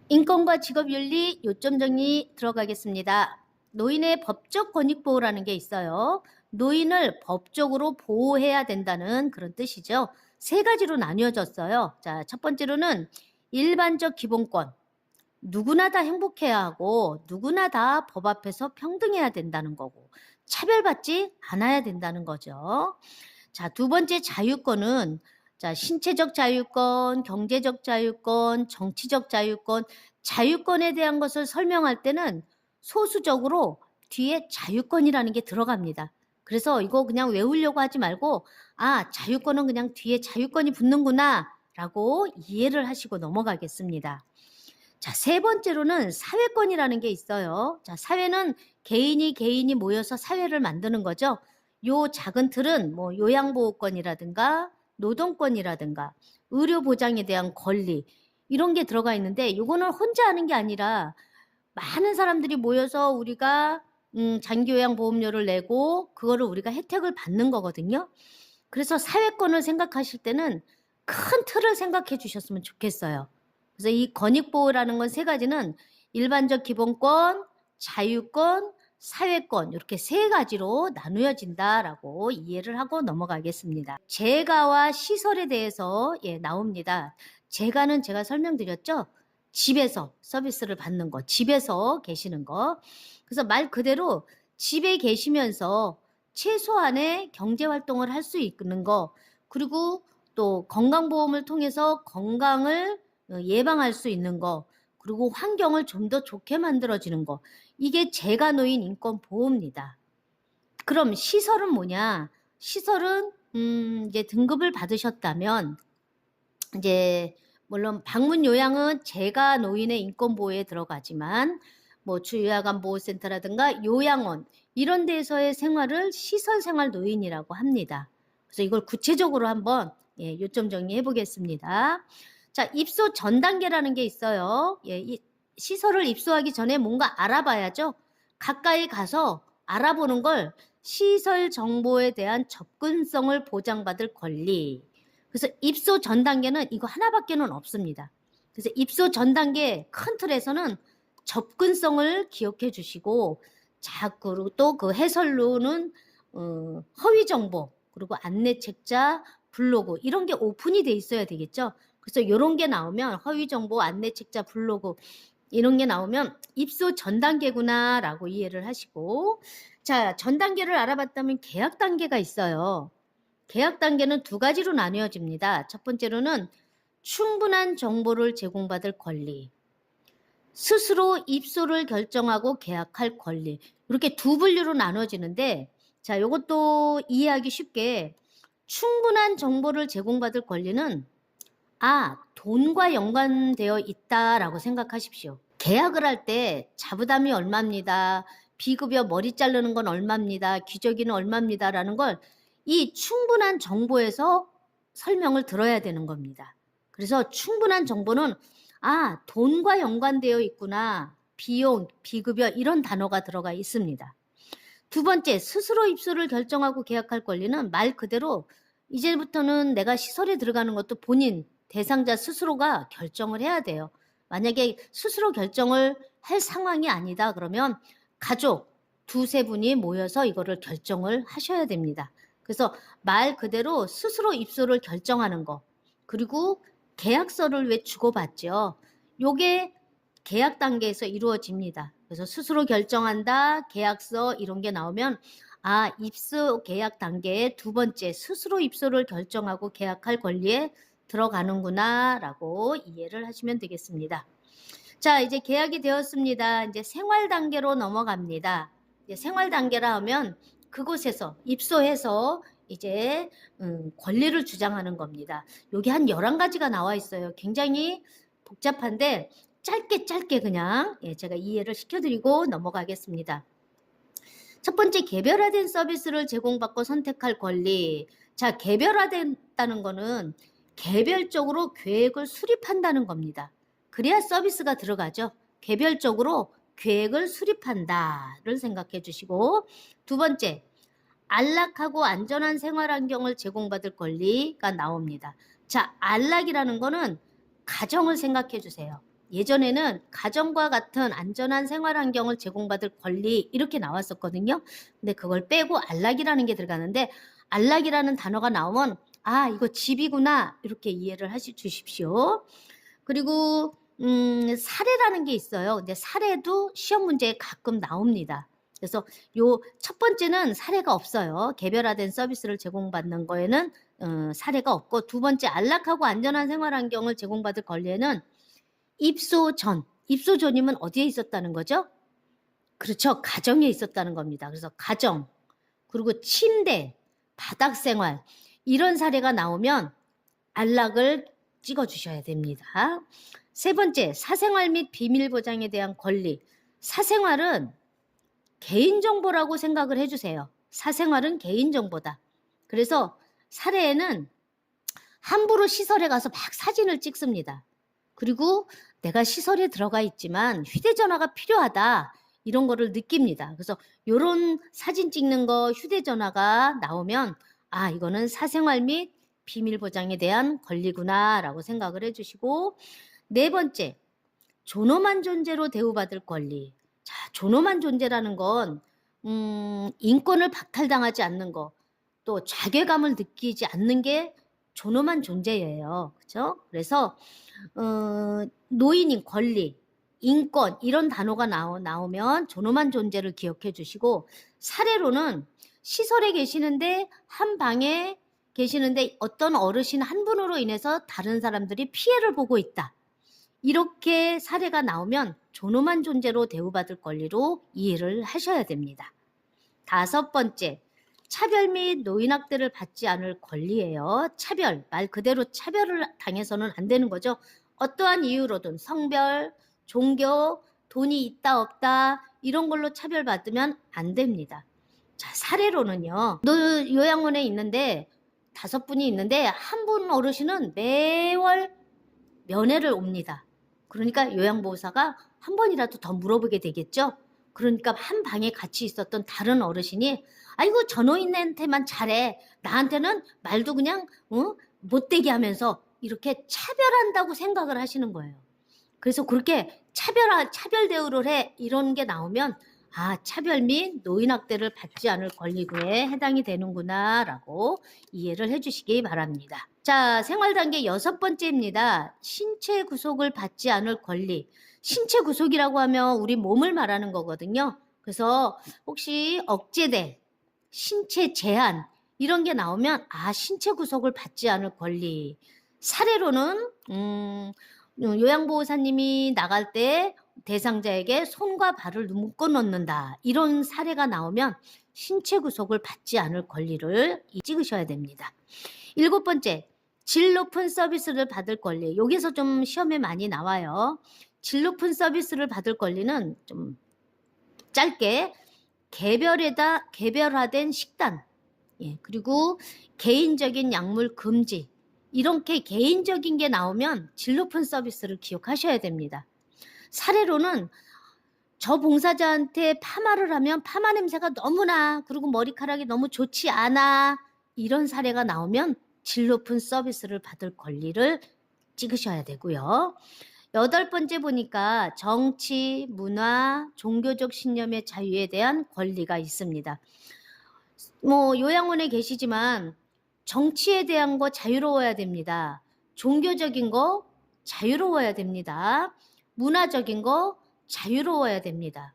인권과 직업윤리 요점 정리 들어가겠습니다. 노인의 법적 권익보호라는 게 있어요. 노인을 법적으로 보호해야 된다는 그런 뜻이죠. 세 가지로 나뉘어졌어요. 자, 첫 번째로는 일반적 기본권. 누구나 다 행복해야 하고 누구나 다 법 앞에서 평등해야 된다는 거고 차별받지 않아야 된다는 거죠. 자, 두 번째 자유권은 자, 신체적 자유권, 경제적 자유권, 정치적 자유권, 자유권에 대한 것을 설명할 때는 소수적으로 뒤에 자유권이라는 게 들어갑니다. 그래서 이거 그냥 외우려고 하지 말고 아, 자유권은 그냥 뒤에 자유권이 붙는구나 라고 이해를 하시고 넘어가겠습니다. 자, 세 번째로는 사회권이라는 게 있어요. 자, 사회는 개인이 모여서 사회를 만드는 거죠. 요 작은 틀은 뭐 요양보호권이라든가 노동권이라든가 의료 보장에 대한 권리 이런 게 들어가 있는데 요거는 혼자 하는 게 아니라 많은 사람들이 모여서 우리가 장기요양보험료를 내고 그거를 우리가 혜택을 받는 거거든요. 그래서 사회권을 생각하실 때는 큰 틀을 생각해 주셨으면 좋겠어요. 그래서 이 권익보호라는 건 세 가지는 일반적 기본권, 자유권, 사회권 이렇게 세 가지로 나누어진다라고 이해를 하고 넘어가겠습니다. 재가와 시설에 대해서 나옵니다. 재가는 제가 설명드렸죠. 집에서 서비스를 받는 거, 집에서 계시는 거. 그래서 말 그대로 집에 계시면서 최소한의 경제활동을 할 수 있는 거, 그리고 또 건강보험을 통해서 건강을 예방할 수 있는 거, 그리고 환경을 좀 더 좋게 만들어지는 거, 이게 재가 놓인 인권보호입니다. 그럼 시설은 뭐냐? 시설은 이제 등급을 받으셨다면 이제 물론 방문 요양은 재가 노인의 인권보호에 들어가지만 뭐 주요야간보호센터라든가 요양원 이런 데서의 생활을 시설생활 노인이라고 합니다. 그래서 이걸 구체적으로 한번 요점 정리해 보겠습니다. 자, 입소 전 단계라는 게 있어요. 이 시설을 입소하기 전에 뭔가 알아봐야죠. 가까이 가서 알아보는 걸 시설 정보에 대한 접근성을 보장받을 권리. 그래서 입소 전 단계는 이거 하나밖에는 없습니다. 그래서 입소 전 단계 큰 틀에서는 접근성을 기억해 주시고 자꾸 또 그 해설로는 허위 정보 그리고 안내책자 블로그 이런 게 오픈이 돼 있어야 되겠죠. 그래서 이런 게 나오면 허위 정보 안내책자 블로그 이런 게 나오면 입소 전 단계구나 라고 이해를 하시고 자, 전 단계를 알아봤다면 계약 단계가 있어요. 계약 단계는 두 가지로 나뉘어집니다. 첫 번째로는 충분한 정보를 제공받을 권리, 스스로 입소를 결정하고 계약할 권리 이렇게 두 분류로 나눠지는데 자, 이것도 이해하기 쉽게 충분한 정보를 제공받을 권리는 돈과 연관되어 있다라고 생각하십시오. 계약을 할 때 자부담이 얼마입니다. 비급여 머리 자르는 건 얼마입니다. 기저귀는 얼마입니다라는 걸 이 충분한 정보에서 설명을 들어야 되는 겁니다. 그래서 충분한 정보는 돈과 연관되어 있구나. 비용, 비급여 이런 단어가 들어가 있습니다. 두 번째, 스스로 입소를 결정하고 계약할 권리는 말 그대로 이제부터는 내가 시설에 들어가는 것도 본인, 대상자 스스로가 결정을 해야 돼요. 만약에 스스로 결정을 할 상황이 아니다 그러면 가족 두세 분이 모여서 이거를 결정을 하셔야 됩니다. 그래서 말 그대로 스스로 입소를 결정하는 거 그리고 계약서를 왜 주고받죠. 요게 계약 단계에서 이루어집니다. 그래서 스스로 결정한다, 계약서 이런 게 나오면 입소 계약 단계의 두 번째 스스로 입소를 결정하고 계약할 권리에 들어가는구나 라고 이해를 하시면 되겠습니다. 자, 이제 계약이 되었습니다. 이제 생활 단계로 넘어갑니다. 이제 생활 단계라 하면 그곳에서 입소해서 이제 권리를 주장하는 겁니다. 여기 한 11가지가 나와 있어요. 굉장히 복잡한데 짧게 그냥 제가 이해를 시켜드리고 넘어가겠습니다. 첫 번째, 개별화된 서비스를 제공받고 선택할 권리. 자, 개별화된다는 거는 개별적으로 계획을 수립한다는 겁니다. 그래야 서비스가 들어가죠. 개별적으로 계획을 수립한다를 생각해 주시고 두 번째, 안락하고 안전한 생활 환경을 제공받을 권리가 나옵니다. 자, 안락이라는 거는 가정을 생각해 주세요. 예전에는 가정과 같은 안전한 생활 환경을 제공받을 권리 이렇게 나왔었거든요. 근데 그걸 빼고 안락이라는 게 들어가는데 안락이라는 단어가 나오면 아, 이거 집이구나 이렇게 이해를 주십시오. 그리고 사례라는 게 있어요. 근데 사례도 시험 문제에 가끔 나옵니다. 그래서 요 첫 번째는 사례가 없어요. 개별화된 서비스를 제공받는 거에는 사례가 없고, 두 번째 안락하고 안전한 생활 환경을 제공받을 권리에는 입소 전이면 어디에 있었다는 거죠? 그렇죠. 가정에 있었다는 겁니다. 그래서 가정, 그리고 침대, 바닥 생활 이런 사례가 나오면 안락을 찍어주셔야 됩니다. 세 번째, 사생활 및 비밀 보장에 대한 권리. 사생활은 개인정보라고 생각을 해주세요. 사생활은 개인정보다. 그래서 사례에는 함부로 시설에 가서 막 사진을 찍습니다. 그리고 내가 시설에 들어가 있지만 휴대전화가 필요하다. 이런 거를 느낍니다. 그래서 이런 사진 찍는 거, 휴대전화가 나오면 아, 이거는 사생활 및 비밀 보장에 대한 권리구나 라고 생각을 해주시고, 네 번째, 존엄한 존재로 대우받을 권리. 자, 존엄한 존재라는 건 인권을 박탈당하지 않는 거, 또 자괴감을 느끼지 않는 게 존엄한 존재예요. 그렇죠? 그래서 노인인 권리, 인권 이런 단어가 나오면 존엄한 존재를 기억해 주시고, 사례로는 시설에 계시는데 한 방에 계시는데 어떤 어르신 한 분으로 인해서 다른 사람들이 피해를 보고 있다. 이렇게 사례가 나오면 존엄한 존재로 대우받을 권리로 이해를 하셔야 됩니다. 다섯 번째, 차별 및 노인학대를 받지 않을 권리예요. 차별, 말 그대로 차별을 당해서는 안 되는 거죠. 어떠한 이유로든 성별, 종교, 돈이 있다 없다 이런 걸로 차별받으면 안 됩니다. 자, 사례로는요. 요양원에 있는데 5분이 있는데 한 분 어르신은 매월 면회를 옵니다. 그러니까 요양보호사가 한 번이라도 더 물어보게 되겠죠. 그러니까 한 방에 같이 있었던 다른 어르신이 아이고 저 노인한테만 잘해. 나한테는 말도 그냥 못되게 하면서 이렇게 차별한다고 생각을 하시는 거예요. 그래서 그렇게 차별 대우를 해 이런 게 나오면 아, 차별 및 노인학대를 받지 않을 권리구에 해당이 되는구나 라고 이해를 해주시기 바랍니다. 자, 생활단계 6번째입니다. 신체 구속을 받지 않을 권리. 신체 구속이라고 하면 우리 몸을 말하는 거거든요. 그래서 혹시 억제돼, 신체 제한 이런 게 나오면 아, 신체 구속을 받지 않을 권리. 사례로는 요양보호사님이 나갈 때 대상자에게 손과 발을 묶어 놓는다. 이런 사례가 나오면 신체 구속을 받지 않을 권리를 찍으셔야 됩니다. 7번째, 질 높은 서비스를 받을 권리. 여기서 좀 시험에 많이 나와요. 질 높은 서비스를 받을 권리는 좀 짧게 개별화된 식단, 그리고 개인적인 약물 금지, 이렇게 개인적인 게 나오면 질 높은 서비스를 기억하셔야 됩니다. 사례로는 저 봉사자한테 파마를 하면 파마 냄새가 너무 나, 그리고 머리카락이 너무 좋지 않아, 이런 사례가 나오면 질 높은 서비스를 받을 권리를 찍으셔야 되고요. 8번째 보니까 정치, 문화, 종교적 신념의 자유에 대한 권리가 있습니다. 요양원에 계시지만 정치에 대한 거 자유로워야 됩니다. 종교적인 거 자유로워야 됩니다. 문화적인 거 자유로워야 됩니다.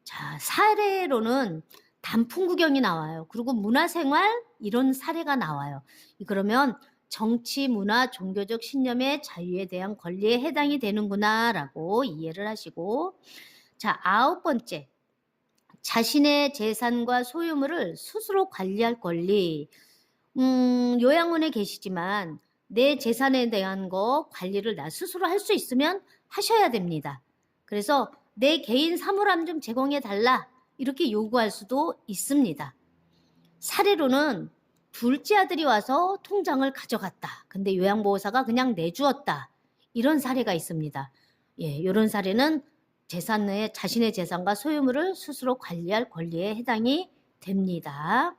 자, 사례로는 단풍 구경이 나와요. 그리고 문화생활 이런 사례가 나와요. 그러면 정치, 문화, 종교적 신념의 자유에 대한 권리에 해당이 되는구나 라고 이해를 하시고, 자, 9번째, 자신의 재산과 소유물을 스스로 관리할 권리. 요양원에 계시지만 내 재산에 대한 거 관리를 나 스스로 할 수 있으면 하셔야 됩니다. 그래서 내 개인 사물함 좀 제공해 달라 이렇게 요구할 수도 있습니다. 사례로는 둘째 아들이 와서 통장을 가져갔다. 근데 요양보호사가 그냥 내주었다. 이런 사례가 있습니다. 이런 사례는 자신의 재산과 소유물을 스스로 관리할 권리에 해당이 됩니다.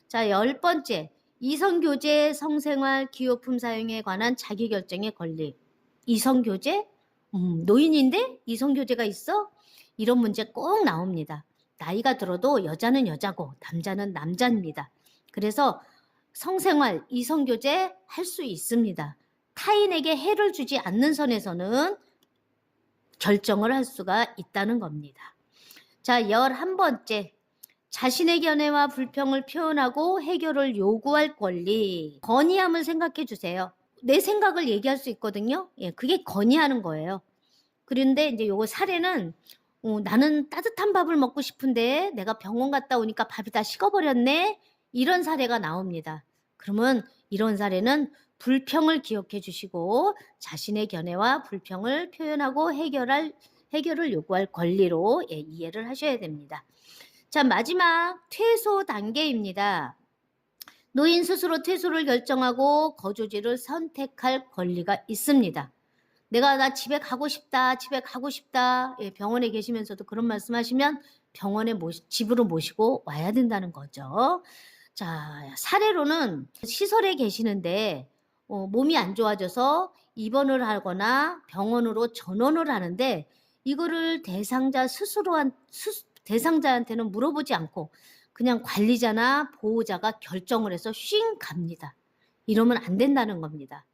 자, 10번째, 이성교제, 성생활, 기호품 사용에 관한 자기결정의 권리. 이성교제? 노인인데 이성교제가 있어? 이런 문제 꼭 나옵니다. 나이가 들어도 여자는 여자고 남자는 남자입니다. 그래서 성생활, 이성교제 할 수 있습니다. 타인에게 해를 주지 않는 선에서는 결정을 할 수가 있다는 겁니다. 자, 11번째. 자신의 견해와 불평을 표현하고 해결을 요구할 권리. 건의함을 생각해 주세요. 내 생각을 얘기할 수 있거든요. 예, 그게 건의하는 거예요. 그런데 이제 요거 사례는 나는 따뜻한 밥을 먹고 싶은데 내가 병원 갔다 오니까 밥이 다 식어버렸네. 이런 사례가 나옵니다. 그러면 이런 사례는 불평을 기억해 주시고 자신의 견해와 불평을 표현하고 해결을 요구할 권리로 이해를 하셔야 됩니다. 자, 마지막 퇴소 단계입니다. 노인 스스로 퇴소를 결정하고 거주지를 선택할 권리가 있습니다. 나 집에 가고 싶다, 집에 가고 싶다. 예, 병원에 계시면서도 그런 말씀하시면 병원에 집으로 모시고 와야 된다는 거죠. 자, 사례로는 시설에 계시는데 몸이 안 좋아져서 입원을 하거나 병원으로 전원을 하는데 이거를 대상자한테는 물어보지 않고 그냥 관리자나 보호자가 결정을 해서 쉥 갑니다. 이러면 안 된다는 겁니다.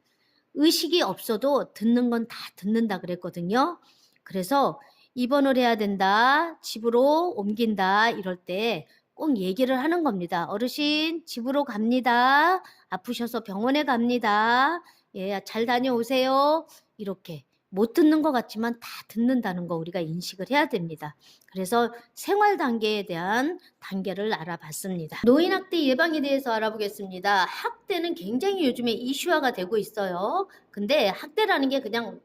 의식이 없어도 듣는 건 다 듣는다 그랬거든요. 그래서 입원을 해야 된다, 집으로 옮긴다 이럴 때 꼭 얘기를 하는 겁니다. 어르신 집으로 갑니다. 아프셔서 병원에 갑니다. 예, 잘 다녀오세요. 이렇게 못 듣는 것 같지만 다 듣는다는 거 우리가 인식을 해야 됩니다. 그래서 생활 단계에 대한 단계를 알아봤습니다. 노인학대 예방에 대해서 알아보겠습니다. 학대는 굉장히 요즘에 이슈화가 되고 있어요. 근데 학대라는 게 그냥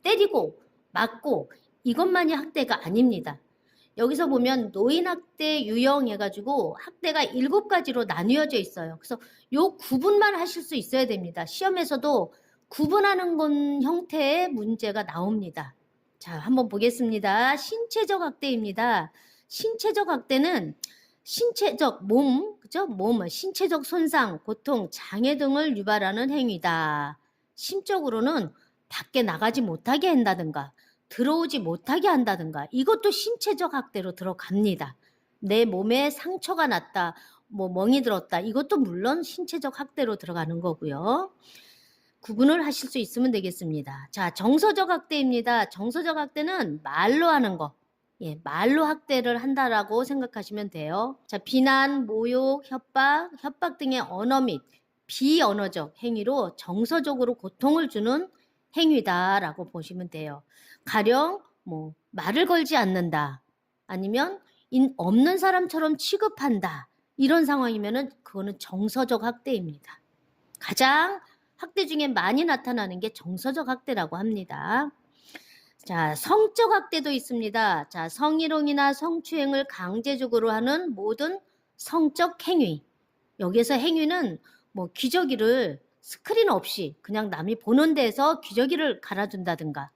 때리고 맞고 이것만이 학대가 아닙니다. 여기서 보면 노인학대 유형해가지고 학대가 7가지로 나뉘어져 있어요. 그래서 요 구분만 하실 수 있어야 됩니다. 시험에서도 구분하는 건 형태의 문제가 나옵니다. 자, 한번 보겠습니다. 신체적 학대입니다. 신체적 학대는 신체적 그죠? 신체적 손상, 고통, 장애 등을 유발하는 행위다. 심적으로는 밖에 나가지 못하게 한다든가 들어오지 못하게 한다든가 이것도 신체적 학대로 들어갑니다. 내 몸에 상처가 났다, 멍이 들었다 이것도 물론 신체적 학대로 들어가는 거고요. 구분을 하실 수 있으면 되겠습니다. 자, 정서적 학대입니다. 정서적 학대는 말로 하는 거. 예, 말로 학대를 한다라고 생각하시면 돼요. 자, 비난, 모욕, 협박 등의 언어 및 비언어적 행위로 정서적으로 고통을 주는 행위다라고 보시면 돼요. 가령 말을 걸지 않는다. 아니면 없는 사람처럼 취급한다. 이런 상황이면은 그거는 정서적 학대입니다. 가장 학대 중에 많이 나타나는 게 정서적 학대라고 합니다. 자, 성적 학대도 있습니다. 자, 성희롱이나 성추행을 강제적으로 하는 모든 성적 행위. 여기에서 행위는 기저귀를 스크린 없이 그냥 남이 보는 데서 기저귀를 갈아준다든가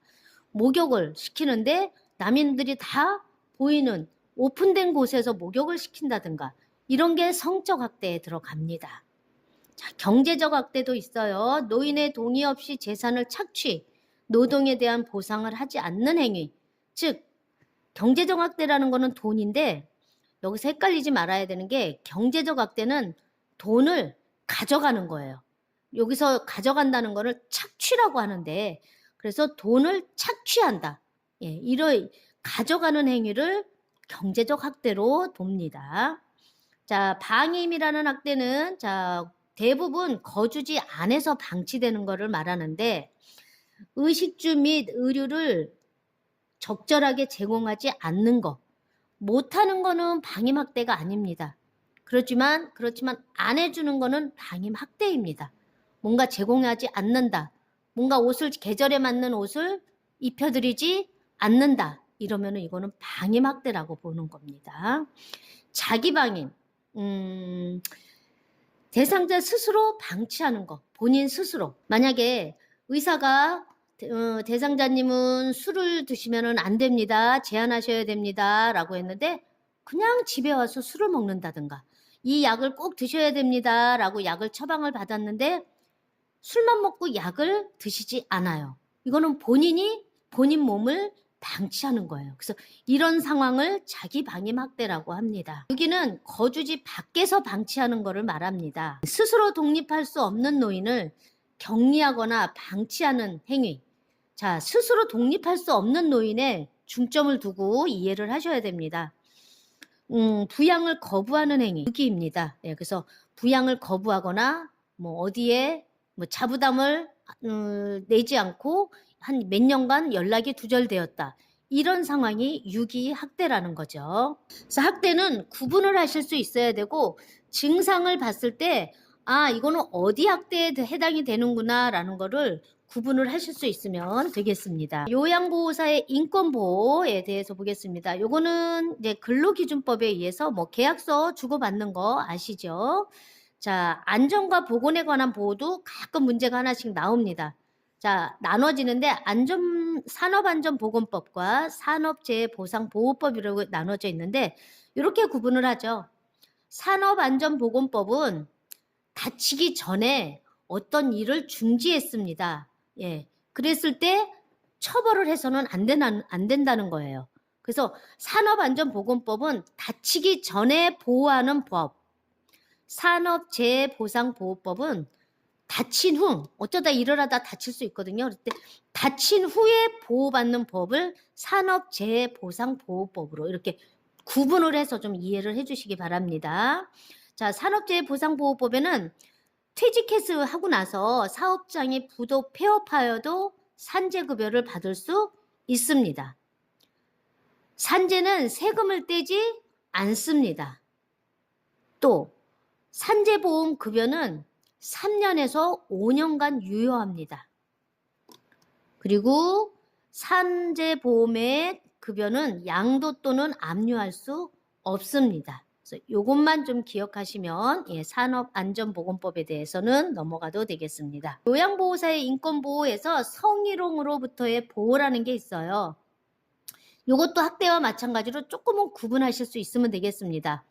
목욕을 시키는데 남인들이 다 보이는 오픈된 곳에서 목욕을 시킨다든가 이런 게 성적 학대에 들어갑니다. 자, 경제적 학대도 있어요. 노인의 동의 없이 재산을 착취, 노동에 대한 보상을 하지 않는 행위. 즉, 경제적 학대라는 거는 돈인데 여기서 헷갈리지 말아야 되는 게 경제적 학대는 돈을 가져가는 거예요. 여기서 가져간다는 거를 착취라고 하는데 그래서 돈을 착취한다. 예, 이런 가져가는 행위를 경제적 학대로 봅니다. 자, 방임이라는 학대는 대부분 거주지 안에서 방치되는 것을 말하는데 의식주 및 의류를 적절하게 제공하지 않는 것. 못하는 거는 방임학대가 아닙니다. 그렇지만 안 해주는 거는 방임학대입니다. 뭔가 제공하지 않는다. 뭔가 계절에 맞는 옷을 입혀드리지 않는다. 이러면 이거는 방임학대라고 보는 겁니다. 자기방임. 대상자 스스로 방치하는 거. 본인 스스로. 만약에 의사가 대상자님은 술을 드시면 안 됩니다. 제한하셔야 됩니다. 라고 했는데 그냥 집에 와서 술을 먹는다든가 이 약을 꼭 드셔야 됩니다. 라고 약을 처방을 받았는데 술만 먹고 약을 드시지 않아요. 이거는 본인이 본인 몸을 방치하는 거예요. 그래서 이런 상황을 자기방임 학대라고 합니다. 여기는 거주지 밖에서 방치하는 것을 말합니다. 스스로 독립할 수 없는 노인을 격리하거나 방치하는 행위. 자, 스스로 독립할 수 없는 노인에 중점을 두고 이해를 하셔야 됩니다. 부양을 거부하는 행위, 유기입니다. 예, 그래서 부양을 거부하거나 뭐 어디에 뭐 자부담을 내지 않고 한 몇 년간 연락이 두절되었다. 이런 상황이 유기 학대라는 거죠. 그래서 학대는 구분을 하실 수 있어야 되고 증상을 봤을 때 이거는 어디 학대에 해당이 되는구나라는 거를 구분을 하실 수 있으면 되겠습니다. 요양보호사의 인권보호에 대해서 보겠습니다. 요거는 이제 근로기준법에 의해서 뭐 계약서 주고받는 거 아시죠? 자, 안전과 보건에 관한 보호도 가끔 문제가 하나씩 나옵니다. 자, 나눠지는데 산업안전보건법과 산업재해보상보호법이라고 나눠져 있는데 이렇게 구분을 하죠. 산업안전보건법은 다치기 전에 어떤 일을 중지했습니다. 예, 그랬을 때 처벌을 해서는 안 된다는 거예요. 그래서 산업안전보건법은 다치기 전에 보호하는 법, 산업재해보상보호법은 다친 후, 어쩌다 일을 하다 다칠 수 있거든요. 그럴 때 다친 후에 보호받는 법을 산업재해보상보호법으로 이렇게 구분을 해서 좀 이해를 해주시기 바랍니다. 자, 산업재해보상보호법에는 퇴직해서 하고 나서 사업장이 부도 폐업하여도 산재급여를 받을 수 있습니다. 산재는 세금을 떼지 않습니다. 또 산재보험 급여는 3년에서 5년간 유효합니다. 그리고 산재보험의 급여는 양도 또는 압류할 수 없습니다. 그래서 이것만 좀 기억하시면 산업안전보건법에 대해서는 넘어가도 되겠습니다. 요양보호사의 인권보호에서 성희롱으로부터의 보호라는 게 있어요. 이것도 학대와 마찬가지로 조금은 구분하실 수 있으면 되겠습니다.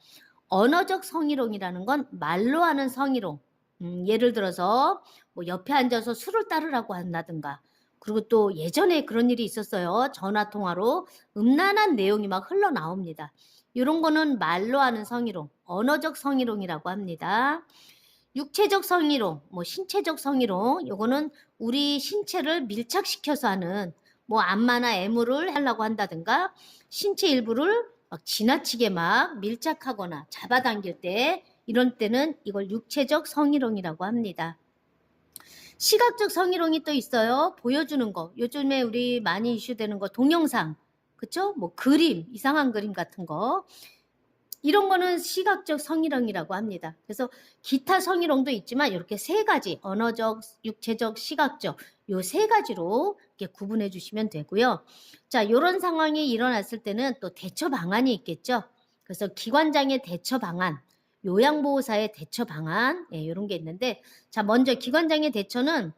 언어적 성희롱이라는 건 말로 하는 성희롱. 예를 들어서 뭐 옆에 앉아서 술을 따르라고 한다든가, 그리고 또 예전에 그런 일이 있었어요. 전화통화로 음란한 내용이 막 흘러나옵니다. 이런 거는 말로 하는 성희롱, 언어적 성희롱이라고 합니다. 육체적 성희롱, 뭐 신체적 성희롱, 요거는 우리 신체를 밀착시켜서 하는, 뭐 안마나 애무를 하려고 한다든가 신체 일부를 막 지나치게 막 밀착하거나 잡아당길 때, 이런 때는 이걸 육체적 성희롱이라고 합니다. 시각적 성희롱이 또 있어요. 보여주는 거. 요즘에 우리 많이 이슈되는 거 동영상. 그쵸? 뭐 그림, 이상한 그림 같은 거. 이런 거는 시각적 성희롱이라고 합니다. 그래서 기타 성희롱도 있지만 이렇게 세 가지, 언어적, 육체적, 시각적, 요 세 가지로 이렇게 구분해 주시면 되고요. 자, 이런 상황이 일어났을 때는 또 대처 방안이 있겠죠. 그래서 기관장의 대처 방안, 요양보호사의 대처 방안, 이런 게 있는데, 자, 먼저 기관장의 대처는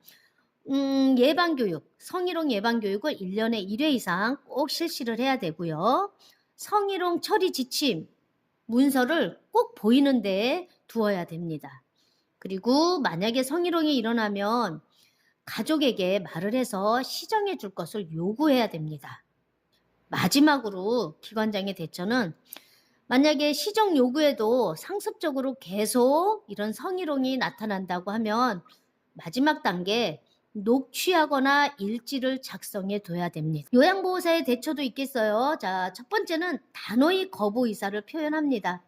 예방교육, 성희롱 예방교육을 1년에 1회 이상 꼭 실시를 해야 되고요. 성희롱 처리 지침, 문서를 꼭 보이는 데에 두어야 됩니다. 그리고 만약에 성희롱이 일어나면 가족에게 말을 해서 시정해 줄 것을 요구해야 됩니다. 마지막으로 기관장의 대처는 만약에 시정 요구에도 상습적으로 계속 이런 성희롱이 나타난다고 하면 마지막 단계 녹취하거나 일지를 작성해 둬야 됩니다. 요양보호사의 대처도 있겠어요. 자, 첫 번째는 단호히 거부 의사를 표현합니다.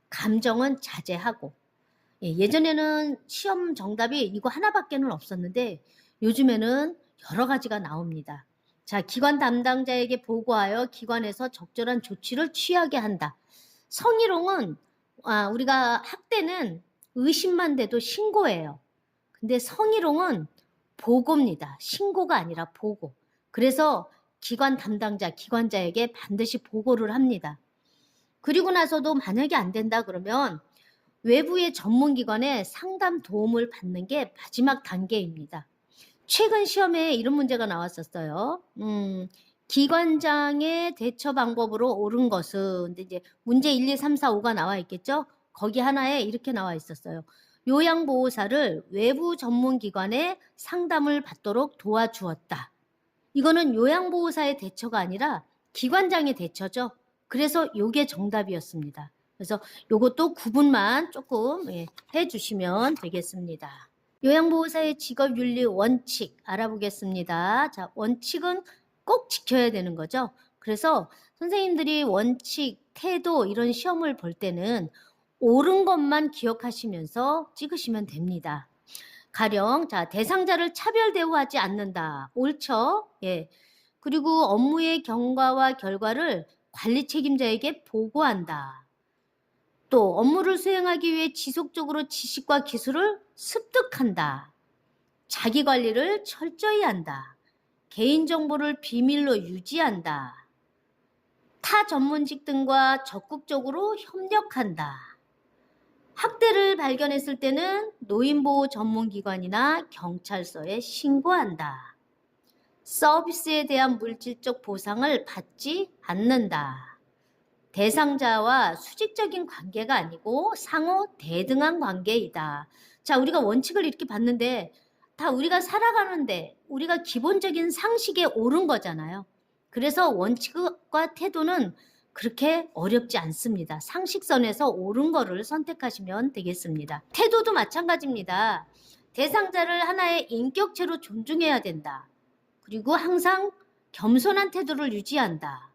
감정은 자제하고. 예전에는 시험 정답이 이거 하나밖에는 없었는데 요즘에는 여러 가지가 나옵니다. 자, 기관 담당자에게 보고하여 기관에서 적절한 조치를 취하게 한다. 성희롱은 우리가 학대는 의심만 돼도 신고예요. 근데 성희롱은 보고입니다. 신고가 아니라 보고. 그래서 기관 담당자, 기관자에게 반드시 보고를 합니다. 그리고 나서도 만약에 안 된다 그러면 외부의 전문기관에 상담 도움을 받는 게 마지막 단계입니다. 최근 시험에 이런 문제가 나왔었어요. 기관장의 대처 방법으로 옳은 것은, 근데 이제 문제 1, 2, 3, 4, 5가 나와 있겠죠? 거기 하나에 이렇게 나와 있었어요. 요양보호사를 외부 전문기관에 상담을 받도록 도와주었다. 이거는 요양보호사의 대처가 아니라 기관장의 대처죠. 그래서 요게 정답이었습니다. 그래서 요것도 구분만 조금 해주시면 되겠습니다. 요양보호사의 직업윤리 원칙 알아보겠습니다. 자, 원칙은 꼭 지켜야 되는 거죠. 그래서 선생님들이 원칙, 태도 이런 시험을 볼 때는 옳은 것만 기억하시면서 찍으시면 됩니다. 가령 자, 대상자를 차별 대우하지 않는다. 옳죠? 예. 그리고 업무의 경과와 결과를 관리 책임자에게 보고한다. 또 업무를 수행하기 위해 지속적으로 지식과 기술을 습득한다. 자기 관리를 철저히 한다. 개인정보를 비밀로 유지한다. 타 전문직 등과 적극적으로 협력한다. 학대를 발견했을 때는 노인보호 전문기관이나 경찰서에 신고한다. 서비스에 대한 물질적 보상을 받지 않는다. 대상자와 수직적인 관계가 아니고 상호 대등한 관계이다. 자, 우리가 원칙을 이렇게 봤는데 다 우리가 살아가는데 우리가 기본적인 상식에 옳은 거잖아요. 그래서 원칙과 태도는 그렇게 어렵지 않습니다. 상식선에서 옳은 거를 선택하시면 되겠습니다. 태도도 마찬가지입니다. 대상자를 하나의 인격체로 존중해야 된다. 그리고 항상 겸손한 태도를 유지한다.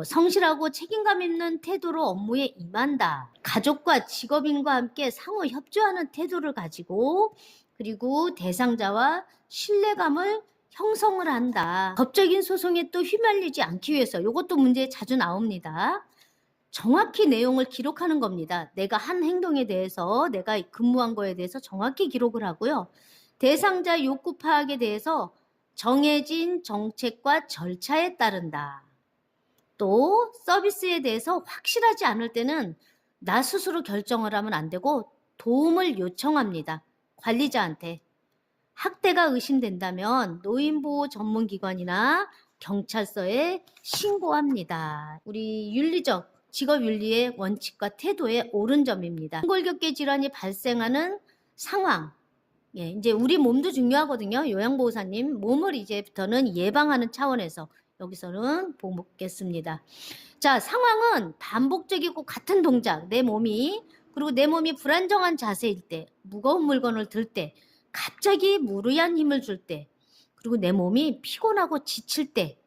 성실하고 책임감 있는 태도로 업무에 임한다. 가족과 직업인과 함께 상호 협조하는 태도를 가지고 그리고 대상자와 신뢰감을 형성을 한다. 법적인 소송에 또 휘말리지 않기 위해서 이것도 문제에 자주 나옵니다. 정확히 내용을 기록하는 겁니다. 내가 한 행동에 대해서 내가 근무한 거에 대해서 정확히 기록을 하고요. 대상자 욕구 파악에 대해서 정해진 정책과 절차에 따른다. 또 서비스에 대해서 확실하지 않을 때는 나 스스로 결정을 하면 안 되고 도움을 요청합니다. 관리자한테. 학대가 의심된다면 노인보호 전문기관이나 경찰서에 신고합니다. 우리 윤리적 직업윤리의 원칙과 태도의 옳은 점입니다. 근골격계 질환이 발생하는 상황. 이제 우리 몸도 중요하거든요. 요양보호사님 몸을 이제부터는 예방하는 차원에서 여기서는 보겠습니다. 자, 상황은 반복적이고 같은 동작, 내 몸이 그리고 내 몸이 불안정한 자세일 때, 무거운 물건을 들 때, 갑자기 무리한 힘을 줄 때, 그리고 내 몸이 피곤하고 지칠 때,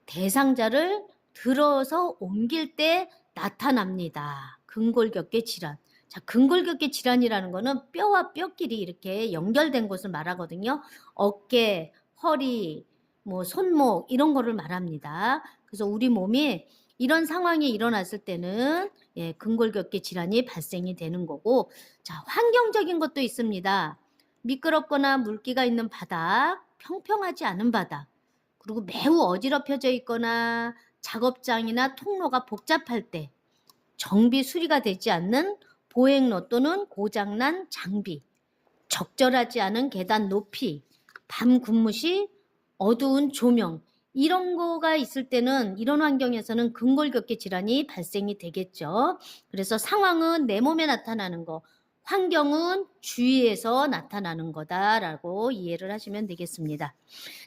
대상자를 들어서 옮길 때 나타납니다. 근골격계 질환. 자, 근골격계 질환이라는 거는 뼈와 뼈끼리 이렇게 연결된 것을 말하거든요. 어깨, 허리, 손목 이런 거를 말합니다. 그래서 우리 몸이 이런 상황이 일어났을 때는 근골격계 질환이 발생이 되는 거고, 자, 환경적인 것도 있습니다. 미끄럽거나 물기가 있는 바닥, 평평하지 않은 바닥, 그리고 매우 어지럽혀져 있거나 작업장이나 통로가 복잡할 때, 정비 수리가 되지 않는 보행로 또는 고장난 장비, 적절하지 않은 계단 높이, 밤 근무 시 어두운 조명, 이런 거가 있을 때는 이런 환경에서는 근골격계 질환이 발생이 되겠죠. 그래서 상황은 내 몸에 나타나는 거, 환경은 주위에서 나타나는 거다라고 이해를 하시면 되겠습니다.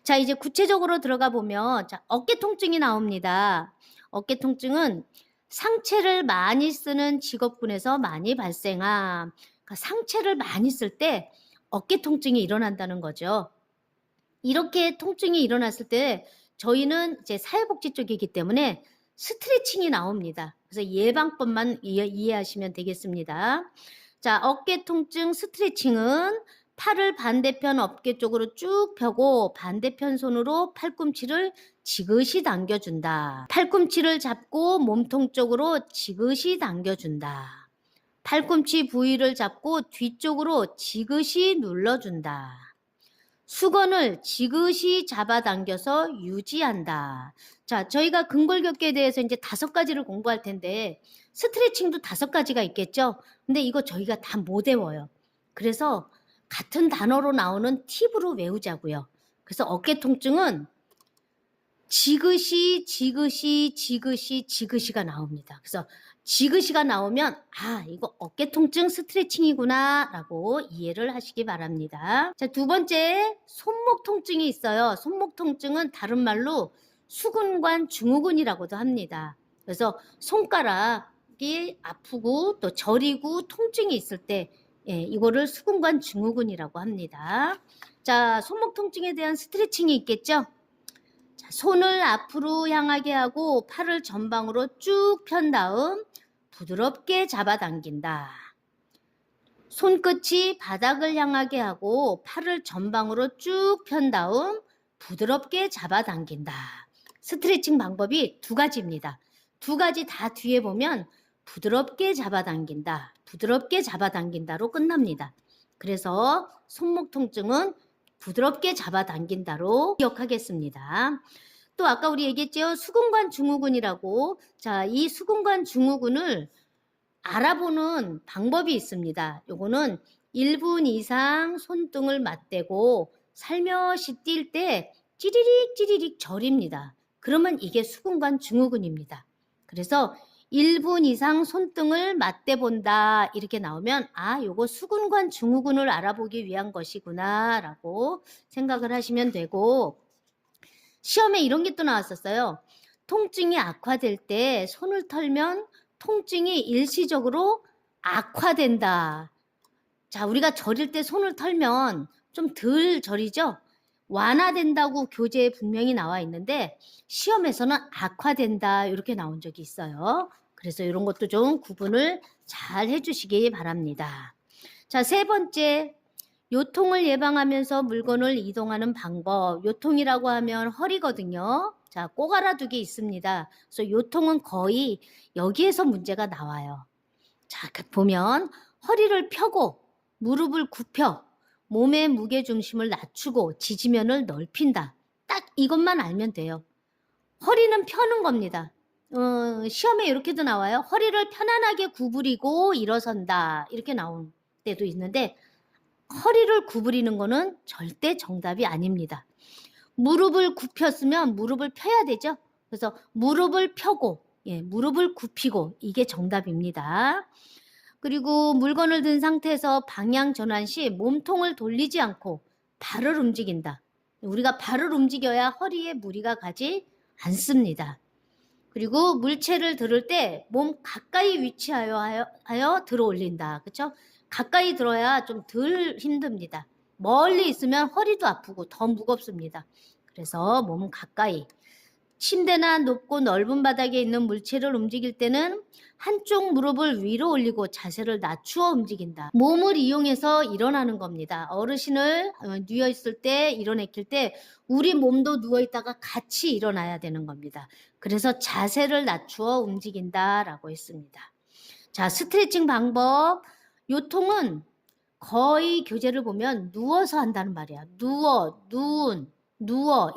자, 이제 구체적으로 들어가 보면 자, 어깨 통증이 나옵니다. 어깨 통증은 상체를 많이 쓰는 직업군에서 많이 발생함. 그러니까 상체를 많이 쓸 때 어깨 통증이 일어난다는 거죠. 이렇게 통증이 일어났을 때 저희는 이제 사회복지 쪽이기 때문에 스트레칭이 나옵니다. 그래서 예방법만 이해하시면 되겠습니다. 자, 어깨 통증 스트레칭은 팔을 반대편 어깨 쪽으로 쭉 펴고 반대편 손으로 팔꿈치를 지그시 당겨준다. 팔꿈치를 잡고 몸통 쪽으로 지그시 당겨준다. 팔꿈치 부위를 잡고 뒤쪽으로 지그시 눌러준다. 수건을 지그시 잡아당겨서 유지한다. 자, 저희가 근골격계에 대해서 이제 5가지를 공부할 텐데 스트레칭도 5가지가 있겠죠? 근데 이거 저희가 다 못 외워요. 그래서 같은 단어로 나오는 팁으로 외우자고요. 그래서 어깨 통증은 지그시, 지그시, 지그시, 지그시가 나옵니다. 그래서 지그시가 나오면 아, 이거 어깨 통증 스트레칭이구나 라고 이해를 하시기 바랍니다. 자, 두 번째, 손목 통증이 있어요. 손목 통증은 다른 말로 수근관 증후군이라고도 합니다. 그래서 손가락이 아프고 또 저리고 통증이 있을 때 이거를 수근관 증후군이라고 합니다. 자, 손목 통증에 대한 스트레칭이 있겠죠? 자, 손을 앞으로 향하게 하고 팔을 전방으로 쭉 편 다음 부드럽게 잡아당긴다. 손끝이 바닥을 향하게 하고 팔을 전방으로 쭉 편 다음 부드럽게 잡아당긴다. 스트레칭 방법이 두 가지입니다. 두 가지 다 뒤에 보면 부드럽게 잡아당긴다, 부드럽게 잡아당긴다로 끝납니다. 그래서 손목 통증은 부드럽게 잡아당긴다로 기억하겠습니다. 또 아까 우리 얘기했죠. 수근관 증후군이라고. 자, 이 수근관 증후군을 알아보는 방법이 있습니다. 요거는 1분 이상 손등을 맞대고 살며시 뛸 때 찌리릭 찌리릭 저립니다. 그러면 이게 수근관 증후군입니다. 그래서 1분 이상 손등을 맞대 본다 이렇게 나오면 아, 요거 수근관 증후군을 알아보기 위한 것이구나 라고 생각을 하시면 되고, 시험에 이런 게 또 나왔었어요. 통증이 악화될 때 손을 털면 통증이 일시적으로 악화된다. 자, 우리가 저릴 때 손을 털면 좀 덜 저리죠? 완화된다고 교재에 분명히 나와 있는데 시험에서는 악화된다 이렇게 나온 적이 있어요. 그래서 이런 것도 좀 구분을 잘 해주시기 바랍니다. 자, 세 번째, 요통을 예방하면서 물건을 이동하는 방법. 요통이라고 하면 허리거든요. 자, 꼭 알아두기 있습니다. 그래서 요통은 거의 여기에서 문제가 나와요. 자, 보면 허리를 펴고 무릎을 굽혀 몸의 무게중심을 낮추고 지지면을 넓힌다. 딱 이것만 알면 돼요. 허리는 펴는 겁니다. 시험에 이렇게도 나와요. 허리를 편안하게 구부리고 일어선다. 이렇게 나온 때도 있는데 허리를 구부리는 거는 절대 정답이 아닙니다. 무릎을 굽혔으면 무릎을 펴야 되죠. 그래서 무릎을 펴고 무릎을 굽히고 이게 정답입니다. 그리고 물건을 든 상태에서 방향 전환 시 몸통을 돌리지 않고 발을 움직인다. 우리가 발을 움직여야 허리에 무리가 가지 않습니다. 그리고 물체를 들을 때 몸 가까이 위치하여 들어 올린다. 그렇죠? 가까이 들어야 좀 덜 힘듭니다. 멀리 있으면 허리도 아프고 더 무겁습니다. 그래서 몸 가까이. 침대나 높고 넓은 바닥에 있는 물체를 움직일 때는 한쪽 무릎을 위로 올리고 자세를 낮추어 움직인다. 몸을 이용해서 일어나는 겁니다. 어르신을 누워있을 때 일어내킬 때 우리 몸도 누워있다가 같이 일어나야 되는 겁니다. 그래서 자세를 낮추어 움직인다라고 했습니다. 자, 스트레칭 방법. 요통은 거의 교재를 보면 누워서 한다는 말이야. 누워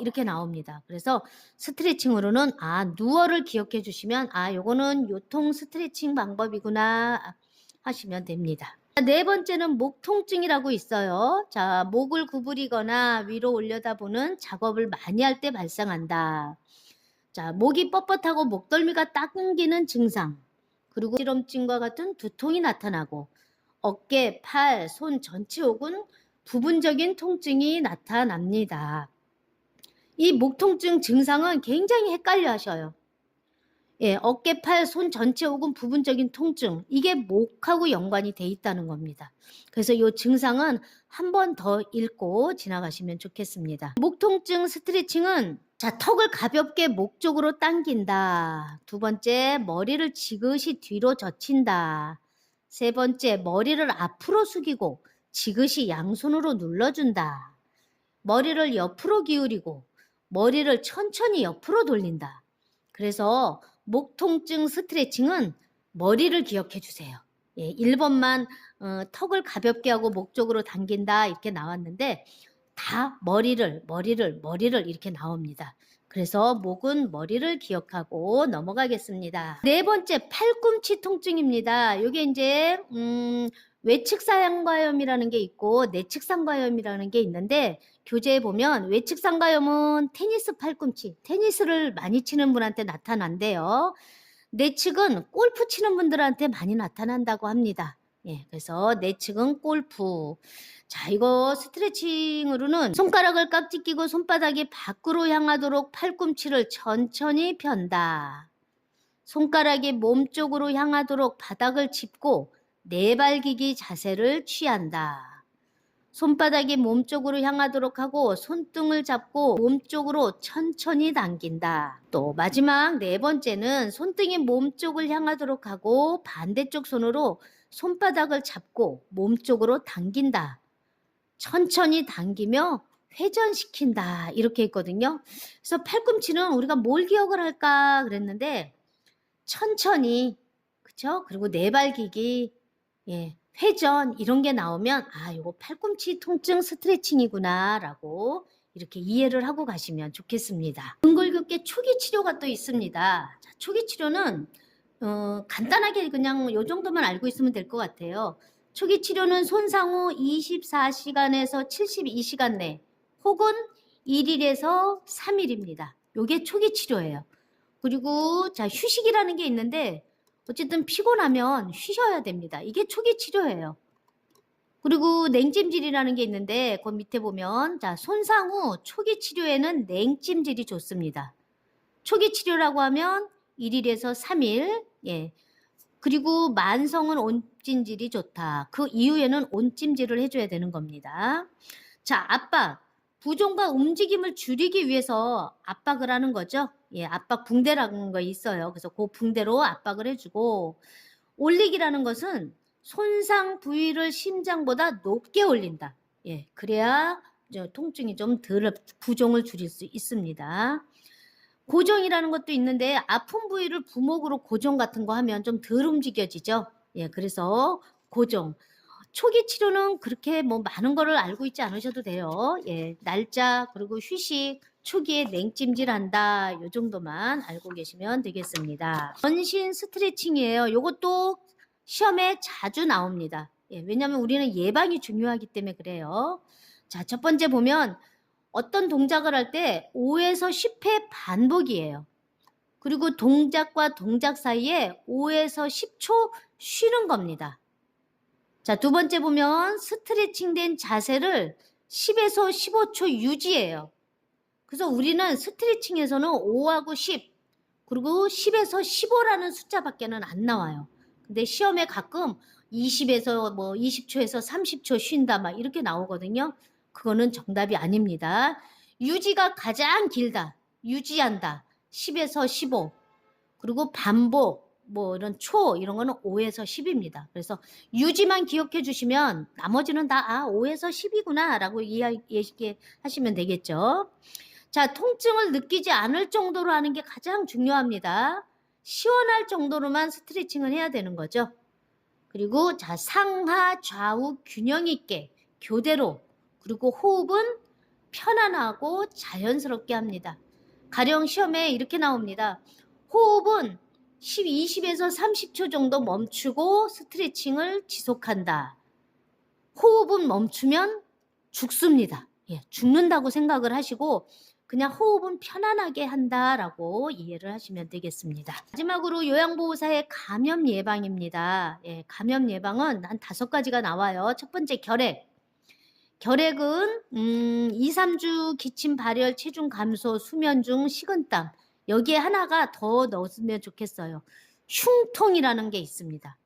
이렇게 나옵니다. 그래서 스트레칭으로는 누워를 기억해 주시면 요거는 요통 스트레칭 방법이구나 하시면 됩니다. 네 번째는 목 통증이라고 있어요. 자, 목을 구부리거나 위로 올려다보는 작업을 많이 할 때 발생한다. 자, 목이 뻣뻣하고 목덜미가 당기는 증상, 그리고 어지럼증과 같은 두통이 나타나고 어깨, 팔, 손 전체 혹은 부분적인 통증이 나타납니다. 이 목 통증 증상은 굉장히 헷갈려 하셔요. 어깨, 팔, 손 전체 혹은 부분적인 통증, 이게 목하고 연관이 돼 있다는 겁니다. 그래서 이 증상은 한 번 더 읽고 지나가시면 좋겠습니다. 목 통증 스트레칭은 자, 턱을 가볍게 목 쪽으로 당긴다. 두 번째, 머리를 지그시 뒤로 젖힌다. 세 번째, 머리를 앞으로 숙이고 지그시 양손으로 눌러준다. 머리를 옆으로 기울이고 머리를 천천히 옆으로 돌린다. 그래서 목 통증 스트레칭은 머리를 기억해 주세요. 1번만 턱을 가볍게 하고 목 쪽으로 당긴다 이렇게 나왔는데 다 머리를 이렇게 나옵니다. 그래서 목은 머리를 기억하고 넘어가겠습니다. 네 번째, 팔꿈치 통증입니다. 이게 이제 외측상과염이라는 게 있고 내측상과염이라는 게 있는데 교재에 보면 외측상과염은 테니스 팔꿈치, 테니스를 많이 치는 분한테 나타난대요. 내측은 골프 치는 분들한테 많이 나타난다고 합니다. 예, 그래서 내측은 골프. 자, 이거 스트레칭으로는 손가락을 깍지 끼고 손바닥이 밖으로 향하도록 팔꿈치를 천천히 편다. 손가락이 몸 쪽으로 향하도록 바닥을 짚고 내발기기 자세를 취한다. 손바닥이 몸 쪽으로 향하도록 하고 손등을 잡고 몸 쪽으로 천천히 당긴다. 또 마지막 네 번째는 손등이 몸 쪽을 향하도록 하고 반대쪽 손으로 손바닥을 잡고 몸 쪽으로 당긴다. 천천히 당기며 회전시킨다. 이렇게 했거든요. 그래서 팔꿈치는 우리가 뭘 기억을 할까 그랬는데 천천히, 그쵸? 그리고 내발기기, 예, 회전 이런 게 나오면 아, 이거 팔꿈치 통증 스트레칭이구나 라고 이렇게 이해를 하고 가시면 좋겠습니다. 근골격계 초기 치료가 또 있습니다. 자, 초기 치료는 간단하게 그냥 요 정도만 알고 있으면 될 것 같아요. 초기 치료는 손상 후 24시간에서 72시간 내 혹은 1일에서 3일입니다. 요게 초기 치료예요. 그리고 자, 휴식이라는 게 있는데 어쨌든 피곤하면 쉬셔야 됩니다. 이게 초기 치료예요. 그리고 냉찜질이라는 게 있는데 그 밑에 보면 자, 손상 후 초기 치료에는 냉찜질이 좋습니다. 초기 치료라고 하면 1일에서 3일. 예. 그리고 만성은 온찜질이 좋다. 그 이후에는 온찜질을 해줘야 되는 겁니다. 자, 압박. 부종과 움직임을 줄이기 위해서 압박을 하는 거죠. 예, 압박 붕대라는 거 있어요. 그래서 그 붕대로 압박을 해주고, 올리기라는 것은 손상 부위를 심장보다 높게 올린다. 예, 그래야 통증이 좀 덜, 부종을 줄일 수 있습니다. 고정이라는 것도 있는데 아픈 부위를 부목으로 고정 같은 거 하면 좀 덜 움직여지죠. 예, 그래서 고정. 초기 치료는 그렇게 뭐 많은 거를 알고 있지 않으셔도 돼요. 예, 날짜 그리고 휴식, 초기에 냉찜질한다. 요 정도만 알고 계시면 되겠습니다. 전신 스트레칭이에요. 요것도 시험에 자주 나옵니다. 예, 왜냐하면 우리는 예방이 중요하기 때문에 그래요. 자, 첫 번째 보면 어떤 동작을 할 때 5에서 10회 반복이에요. 그리고 동작과 동작 사이에 5에서 10초 쉬는 겁니다. 자, 두 번째 보면 스트레칭된 자세를 10에서 15초 유지해요. 그래서 우리는 스트레칭에서는 5하고 10, 그리고 10에서 15라는 숫자밖에는 안 나와요. 근데 시험에 가끔 20에서 뭐 20초에서 30초 쉰다 막 이렇게 나오거든요. 그거는 정답이 아닙니다. 유지가 가장 길다. 유지한다. 10에서 15. 그리고 반복, 뭐 이런 초 이런 거는 5에서 10입니다. 그래서 유지만 기억해 주시면 나머지는 다 5에서 10이구나 라고 이해하시면 되겠죠. 자, 통증을 느끼지 않을 정도로 하는 게 가장 중요합니다. 시원할 정도로만 스트레칭을 해야 되는 거죠. 그리고 자, 상하 좌우 균형 있게 교대로, 그리고 호흡은 편안하고 자연스럽게 합니다. 가령 시험에 이렇게 나옵니다. 호흡은 20에서 30초 정도 멈추고 스트레칭을 지속한다. 호흡은 멈추면 죽습니다. 예, 죽는다고 생각을 하시고 그냥 호흡은 편안하게 한다라고 이해를 하시면 되겠습니다. 마지막으로 요양보호사의 감염 예방입니다. 예, 감염 예방은 한 5가지가 나와요. 첫 번째 결핵. 결핵은 2, 3주 기침 발열 체중 감소 수면 중 식은땀 여기에 하나가 더 넣었으면 좋겠어요. 흉통이라는 게 있습니다.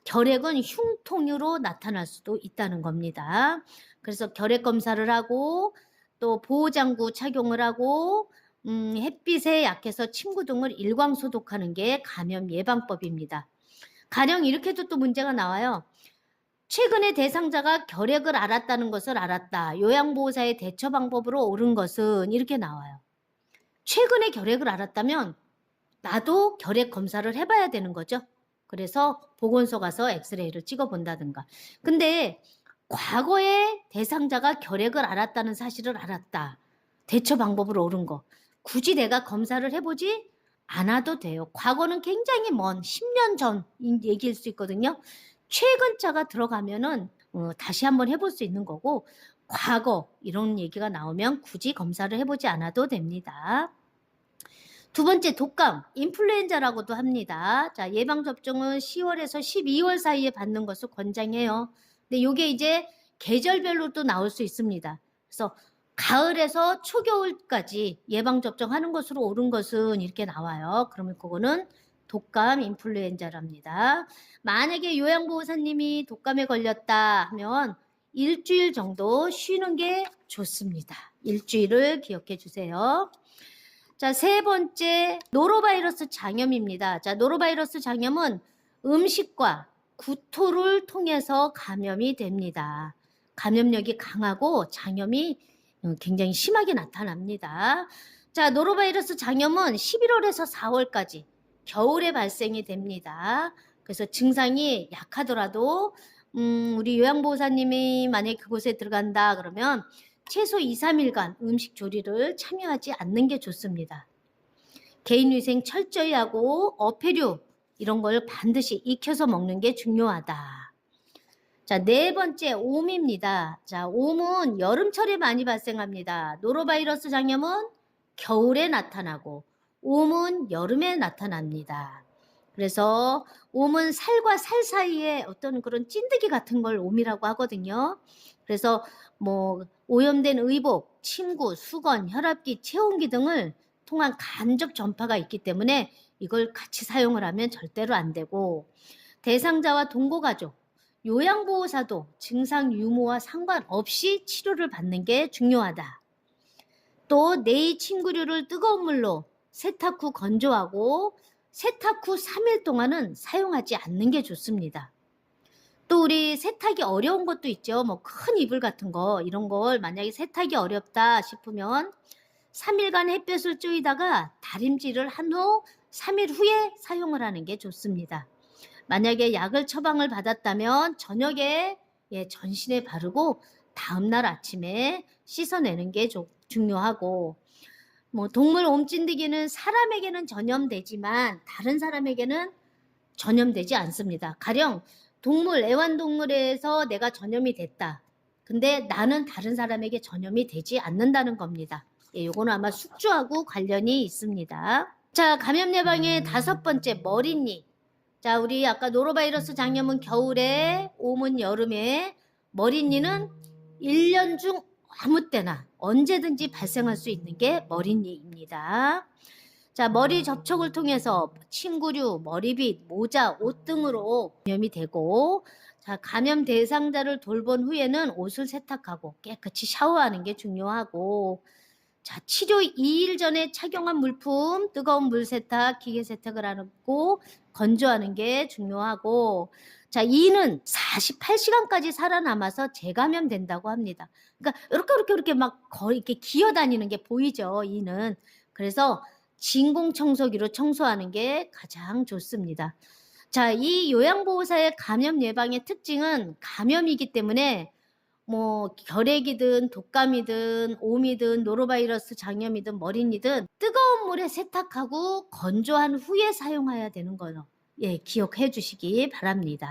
결핵은 흉통으로 나타날 수도 있다는 겁니다. 그래서 결핵 검사를 하고 또 보호장구 착용을 하고 햇빛에 약해서 침구 등을 일광 소독하는 게 감염 예방법입니다. 가령 이렇게도 또 문제가 나와요. 최근에 대상자가 결핵을 앓았다는 것을 알았다. 요양보호사의 대처 방법으로 옳은 것은 이렇게 나와요. 최근에 결핵을 앓았다면 나도 결핵 검사를 해봐야 되는 거죠. 그래서 보건소 가서 엑스레이를 찍어본다든가. 근데 과거에 대상자가 결핵을 앓았다는 사실을 알았다. 대처 방법을 옳은 거. 굳이 내가 검사를 해보지 않아도 돼요. 과거는 굉장히 먼 10년 전 얘기일 수 있거든요. 최근자가 들어가면은 다시 한번 해볼 수 있는 거고 과거 이런 얘기가 나오면 굳이 검사를 해보지 않아도 됩니다. 두 번째 독감, 인플루엔자라고도 합니다. 자, 예방접종은 10월에서 12월 사이에 받는 것을 권장해요. 근데 요게 이제 계절별로 또 나올 수 있습니다. 그래서 가을에서 초겨울까지 예방접종하는 것으로 옳은 것은 이렇게 나와요. 그러면 그거는 독감, 인플루엔자랍니다. 만약에 요양보호사님이 독감에 걸렸다 하면 일주일 정도 쉬는 게 좋습니다. 일주일을 기억해 주세요. 자, 세 번째 노로바이러스 장염입니다. 자, 노로바이러스 장염은 음식과 구토를 통해서 감염이 됩니다. 감염력이 강하고 장염이 굉장히 심하게 나타납니다. 자, 노로바이러스 장염은 11월에서 4월까지 겨울에 발생이 됩니다. 그래서 증상이 약하더라도 우리 요양보호사님이 만약에 그곳에 들어간다 그러면 최소 2, 3일간 음식 조리를 참여하지 않는 게 좋습니다. 개인위생 철저히 하고 어패류 이런 걸 반드시 익혀서 먹는 게 중요하다. 자, 네 번째 옴입니다. 자, 옴은 여름철에 많이 발생합니다. 노로바이러스 장염은 겨울에 나타나고 옴은 여름에 나타납니다. 그래서 옴은 살과 살 사이에 어떤 그런 찐득이 같은 걸 옴이라고 하거든요. 그래서 뭐 오염된 의복, 침구, 수건, 혈압기, 체온기 등을 통한 간접 전파가 있기 때문에 이걸 같이 사용을 하면 절대로 안 되고 대상자와 동거가족, 요양보호사도 증상 유무와 상관없이 치료를 받는 게 중요하다. 또 내의 침구류를 뜨거운 물로 세탁 후 건조하고 세탁 후 3일 동안은 사용하지 않는 게 좋습니다. 또 우리 세탁이 어려운 것도 있죠. 뭐 큰 이불 같은 거 이런 걸 만약에 세탁이 어렵다 싶으면 3일간 햇볕을 쬐다가 다림질을 한 후 3일 후에 사용을 하는 게 좋습니다. 만약에 약을 처방을 받았다면 저녁에 전신에 바르고 다음날 아침에 씻어내는 게 중요하고 뭐 동물 옴찐드기는 사람에게는 전염되지만 다른 사람에게는 전염되지 않습니다. 가령 동물, 애완동물에서 내가 전염이 됐다. 근데 나는 다른 사람에게 전염이 되지 않는다는 겁니다. 요거는 아마 숙주하고 관련이 있습니다. 자, 감염 예방의 다섯 번째 머릿니. 자, 우리 아까 노로바이러스 장염은 겨울에, 옴은 여름에, 머릿니는 1년 중 아무 때나 언제든지 발생할 수 있는 게 머릿니입니다. 자, 머리 접촉을 통해서 침구류, 머리빗, 모자, 옷 등으로 감염이 되고 자, 감염 대상자를 돌본 후에는 옷을 세탁하고 깨끗이 샤워하는 게 중요하고 자, 치료 2일 전에 착용한 물품, 뜨거운 물 세탁, 기계 세탁을 하고 건조하는 게 중요하고 자, 이는 48시간까지 살아남아서 재감염된다고 합니다. 그러니까 이렇게 막 거의 이렇게 기어다니는 게 보이죠, 이는. 그래서 진공청소기로 청소하는 게 가장 좋습니다. 자, 이 요양보호사의 감염 예방의 특징은 감염이기 때문에 뭐 결핵이든 독감이든 옴이든 노로바이러스 장염이든 머릿니든 뜨거운 물에 세탁하고 건조한 후에 사용해야 되는 거요. 기억해 주시기 바랍니다.